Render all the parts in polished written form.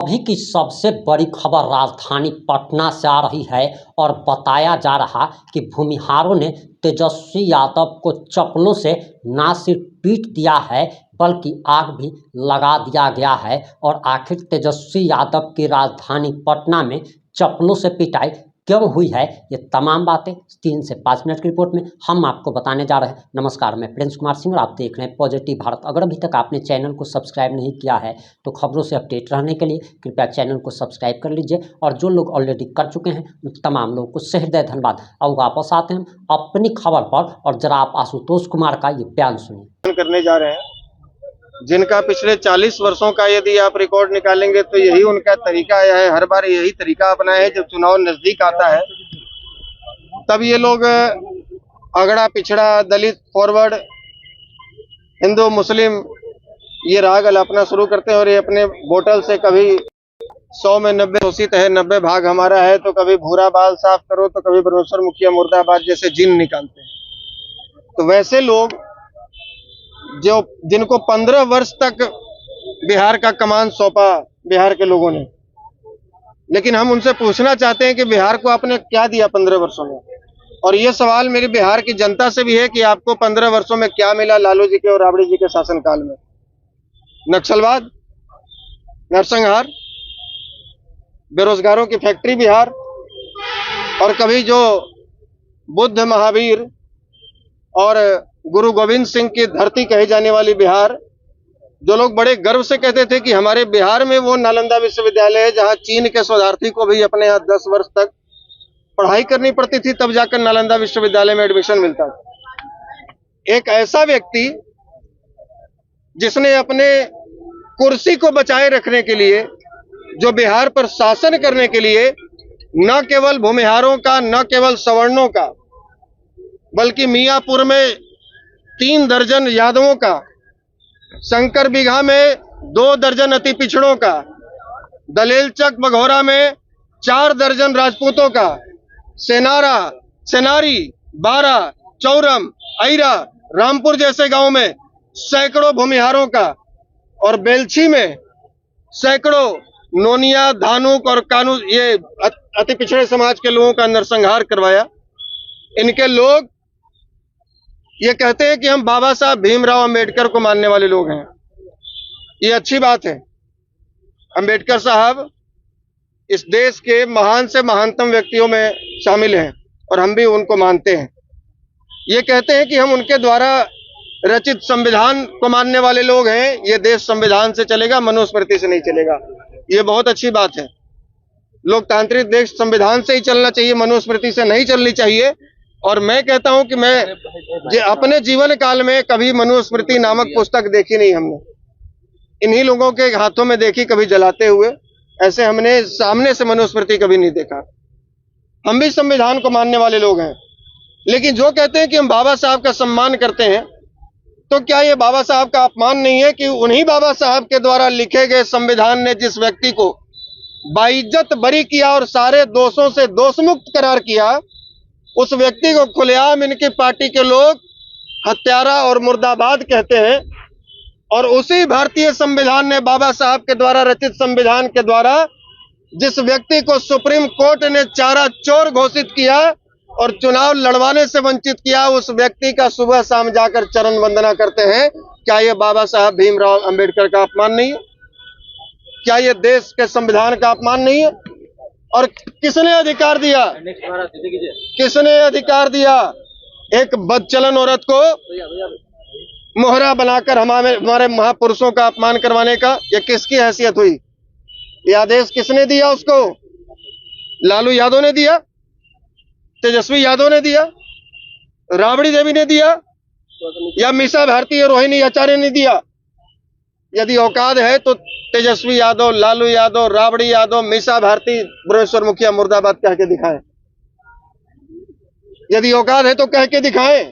अभी की सबसे बड़ी खबर राजधानी पटना से आ रही है और बताया जा रहा कि भूमिहारों ने तेजस्वी यादव को चप्पलों से ना सिर्फ पीट दिया है बल्कि आग भी लगा दिया गया है। और आखिर तेजस्वी यादव की राजधानी पटना में चप्पलों से पिटाई क्यों हुई है, ये तमाम बातें 3 से 5 मिनट की रिपोर्ट में हम आपको बताने जा रहे हैं। नमस्कार, मैं प्रिंस कुमार सिंह और आप देख रहे हैं पॉजिटिव भारत। अगर अभी तक आपने चैनल को सब्सक्राइब नहीं किया है तो खबरों से अपडेट रहने के लिए कृपया चैनल को सब्सक्राइब कर लीजिए, और जो लोग ऑलरेडी कर चुके हैं उन तमाम लोगों को सहृदय धन्यवाद। अब वापस आते हैं अपनी खबर पर, और जरा आप आशुतोष कुमार का ये बयान सुनिए। करने जा रहे हैं जिनका पिछले 40 वर्षों का यदि आप रिकॉर्ड निकालेंगे तो यही उनका तरीका है। हर बार यही तरीका अपनाया है। जब चुनाव नजदीक आता है तब ये लोग अगड़ा पिछड़ा, दलित, फॉरवर्ड, हिंदू, मुस्लिम ये राग अलापना शुरू करते हैं। और ये अपने बोतल से कभी 100 में 90 शोषित है, 90 भाग हमारा है, तो कभी भूरा बाल साफ करो, तो कभी ब्रह्मेश्वर मुखिया मुर्दाबाद जैसे जिन निकालते हैं। तो वैसे लोग जो जिनको 15 वर्ष तक बिहार का कमान सौंपा बिहार के लोगों ने, लेकिन हम उनसे पूछना चाहते हैं कि बिहार को आपने क्या दिया 15 वर्षों में। और ये सवाल मेरी बिहार की जनता से भी है कि आपको 15 वर्षों में क्या मिला लालू जी के और राबड़ी जी के शासनकाल में। नक्सलवाद, नरसंहार, बेरोजगारों की फैक्ट्री बिहार, और कभी जो बुद्ध, महावीर और गुरु गोविंद सिंह की धरती कही जाने वाली बिहार, जो लोग बड़े गर्व से कहते थे कि हमारे बिहार में वो नालंदा विश्वविद्यालय है जहां चीन के शोधार्थी को भी अपने यहाँ 10 वर्ष तक पढ़ाई करनी पड़ती थी, तब जाकर नालंदा विश्वविद्यालय में एडमिशन मिलता था। एक ऐसा व्यक्ति जिसने अपने कुर्सी को बचाए रखने के लिए, जो बिहार पर शासन करने के लिए न केवल भूमिहारों का, न केवल सवर्णों का, बल्कि मियापुर में 3 दर्जन यादवों का, शंकर बिगहा में 2 दर्जन अति पिछड़ों का, दलेलचक बघौरा में 4 दर्जन राजपूतों का, सेनारा, सेनारी, बारा, चौरम, आइरा, रामपुर जैसे गांव में सैकड़ों भूमिहारों का, और बेलछी में सैकड़ों नोनिया, धानुक और कानू, ये अति पिछड़े समाज के लोगों का नरसंहार करवाया। इनके लोग ये कहते हैं कि हम बाबा साहब भीमराव अंबेडकर को मानने वाले लोग हैं। ये अच्छी बात है। अंबेडकर साहब इस देश के महान से महानतम व्यक्तियों में शामिल हैं और हम भी उनको मानते हैं। ये कहते हैं कि हम उनके द्वारा रचित संविधान को मानने वाले लोग हैं। ये देश संविधान से चलेगा, मनुस्मृति से नहीं चलेगा। ये बहुत अच्छी बात है। लोकतांत्रिक देश संविधान से ही चलना चाहिए, मनुस्मृति से नहीं चलनी चाहिए। और मैं कहता हूं कि मैं अपने जीवन काल में कभी मनुस्मृति नामक पुस्तक देखी नहीं हमने। इन्हीं लोगों के हाथों में देखी, कभी जलाते हुए। ऐसे हमने सामने से मनुस्मृति कभी नहीं देखा। हम भी संविधान को मानने वाले लोग हैं। लेकिन जो कहते हैं कि हम बाबा साहब का सम्मान करते हैं, तो क्या ये बाबा साहब का अपमान नहीं है कि उन्हीं बाबा साहब के द्वारा लिखे गए संविधान ने जिस व्यक्ति को बाइज्जत बरी किया और सारे दोषों से दोषमुक्त करार किया, उस व्यक्ति को खुलेआम इनकी पार्टी के लोग हत्यारा और मुर्दाबाद कहते हैं। और उसी भारतीय संविधान ने, बाबा साहब के द्वारा रचित संविधान के द्वारा, जिस व्यक्ति को सुप्रीम कोर्ट ने चारा चोर घोषित किया और चुनाव लड़वाने से वंचित किया, उस व्यक्ति का सुबह शाम जाकर चरण वंदना करते हैं। क्या यह बाबा साहब भीमराव अंबेडकर का अपमान नहीं है? क्या यह देश के संविधान का अपमान नहीं है? और किसने अधिकार दिया, किसने अधिकार दिया एक बदचलन औरत को मोहरा बनाकर हमारे महापुरुषों का अपमान करवाने का? यह किसकी हैसियत हुई? यह आदेश किसने दिया उसको? लालू यादव ने दिया, तेजस्वी यादव ने दिया, राबड़ी देवी ने दिया, या मीसा भारती और रोहिणी आचार्य ने दिया? यदि औकात है तो तेजस्वी यादव, लालू यादव, राबड़ी यादव, मीसा भारती, ब्रह्मेश्वर मुखिया मुर्दाबाद कह के दिखाएं। यदि औकात है तो कह के दिखाएं।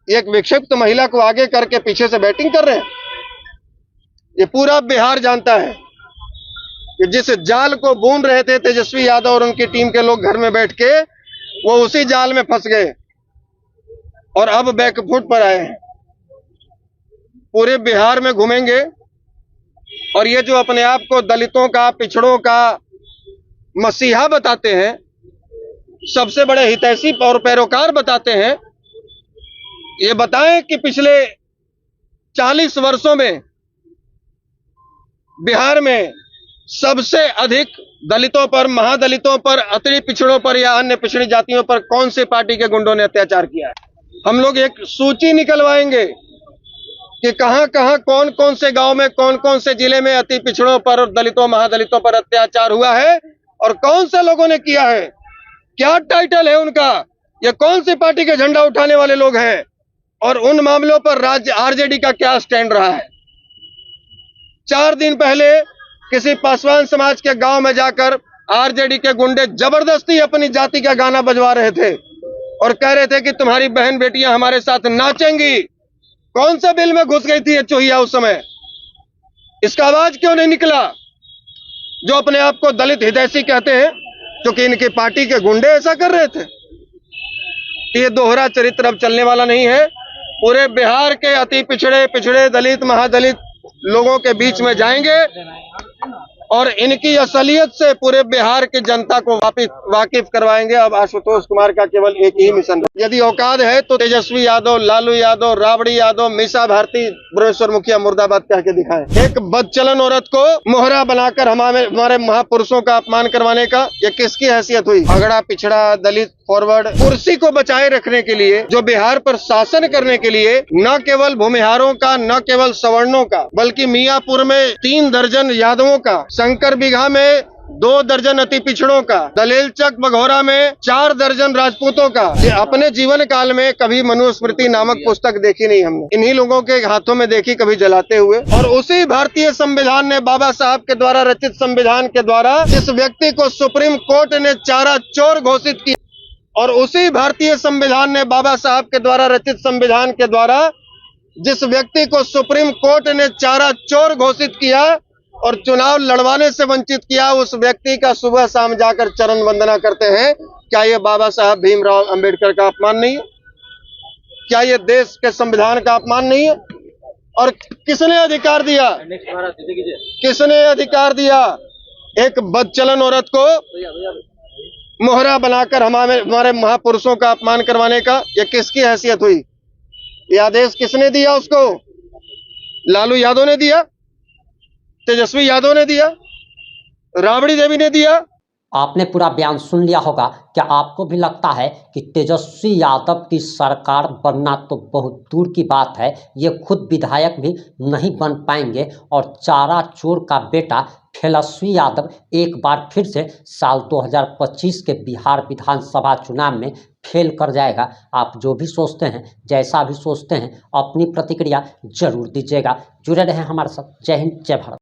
एक विक्षिप्त महिला को आगे करके पीछे से बैटिंग कर रहे हैं। ये पूरा बिहार जानता है कि जिस जाल को बुन रहे थे तेजस्वी यादव और उनकी टीम के लोग घर में बैठ के, वो उसी जाल में फंस गए और अब बैकफुट पर आए हैं। पूरे बिहार में घूमेंगे, और ये जो अपने आप को दलितों का, पिछड़ों का मसीहा बताते हैं, सबसे बड़े हितैषी और पैरोकार बताते हैं, ये बताएं कि पिछले 40 वर्षों में बिहार में सबसे अधिक दलितों पर, महादलितों पर, अति पिछड़ों पर या अन्य पिछड़ी जातियों पर कौन सी पार्टी के गुंडों ने अत्याचार किया है। हम लोग एक सूची निकलवाएंगे कि कहां कहां, कौन कौन से गांव में, कौन कौन से जिले में अति पिछड़ों पर और दलितों, महादलितों पर अत्याचार हुआ है और कौन से लोगों ने किया है, क्या टाइटल है उनका, ये कौन सी पार्टी के झंडा उठाने वाले लोग हैं और उन मामलों पर राज्य आरजेडी का क्या स्टैंड रहा है। 4 दिन पहले किसी पासवान समाज के गांव में जाकर आरजेडी के गुंडे जबरदस्ती अपनी जाति का गाना बजवा रहे थे और कह रहे थे कि तुम्हारी बहन बेटियां हमारे साथ नाचेंगी। कौन सा बिल में घुस गई थी ये चूहिया उस समय? इसका आवाज क्यों नहीं निकला? जो अपने आप को दलित हितैषी कहते हैं, क्योंकि इनकी पार्टी के गुंडे ऐसा कर रहे थे। ये दोहरा चरित्र अब चलने वाला नहीं है। पूरे बिहार के अति पिछड़े, दलित, महादलित लोगों के बीच में जाएंगे और इनकी असलियत से पूरे बिहार की जनता को वाकिफ करवाएंगे। अब आशुतोष कुमार का केवल एक ही मिशन है, यदि औकात है तो तेजस्वी यादव, लालू यादव, राबड़ी यादव, मीसा भारती, भुवनेश्वर मुखिया मुर्दाबाद कह के दिखाएं। एक बदचलन औरत को मोहरा बनाकर हमारे महापुरुषों का अपमान करवाने का ये किसकी हैसियत हुई? अगड़ा, पिछड़ा, दलित, फॉरवर्ड, कुर्सी को बचाए रखने के लिए, जो बिहार पर शासन करने के लिए न केवल भूमिहारों का, न केवल सवर्णों का, बल्कि मियापुर में 3 दर्जन यादवों का, शंकर बिगहा में 2 दर्जन अति पिछड़ों का, दलेलचक बघौरा में 4 दर्जन राजपूतों का। ये अपने जीवन काल में कभी मनुस्मृति नामक पुस्तक देखी नहीं हमने, इन्हीं लोगों के हाथों में देखी, कभी जलाते हुए। और उसी भारतीय संविधान ने, बाबा साहब के द्वारा रचित संविधान के द्वारा, जिस व्यक्ति को सुप्रीम कोर्ट ने चारा चोर घोषित किया, और उसी भारतीय संविधान ने, बाबा साहब के द्वारा रचित संविधान के द्वारा, जिस व्यक्ति को सुप्रीम कोर्ट ने चारा चोर घोषित किया और चुनाव लड़वाने से वंचित किया, उस व्यक्ति का सुबह शाम जाकर चरण वंदना करते हैं। क्या ये बाबा साहब भीमराव अंबेडकर का अपमान नहीं है? क्या ये देश के संविधान का अपमान नहीं है? और किसने अधिकार दिया, किसने अधिकार दिया एक बदचलन औरत को मोहरा बनाकर हमारे महापुरुषों का अपमान करवाने का? ये किसकी हैसियत हुई? ये आदेश किसने दिया उसको? लालू यादव ने दिया, तेजस्वी यादव ने दिया, राबड़ी देवी ने दिया। आपने पूरा बयान सुन लिया होगा। क्या आपको भी लगता है कि तेजस्वी यादव की सरकार बनना तो बहुत दूर की बात है, ये खुद विधायक भी नहीं बन पाएंगे और चारा चोर का बेटा तेजस्वी यादव एक बार फिर से साल 2025 के बिहार विधानसभा चुनाव में फेल कर जाएगा? आप जो भी सोचते हैं, जैसा भी सोचते हैं, अपनी प्रतिक्रिया जरूर दीजिएगा। जुड़े रहें हमारे साथ। जय हिंद, जय भारत।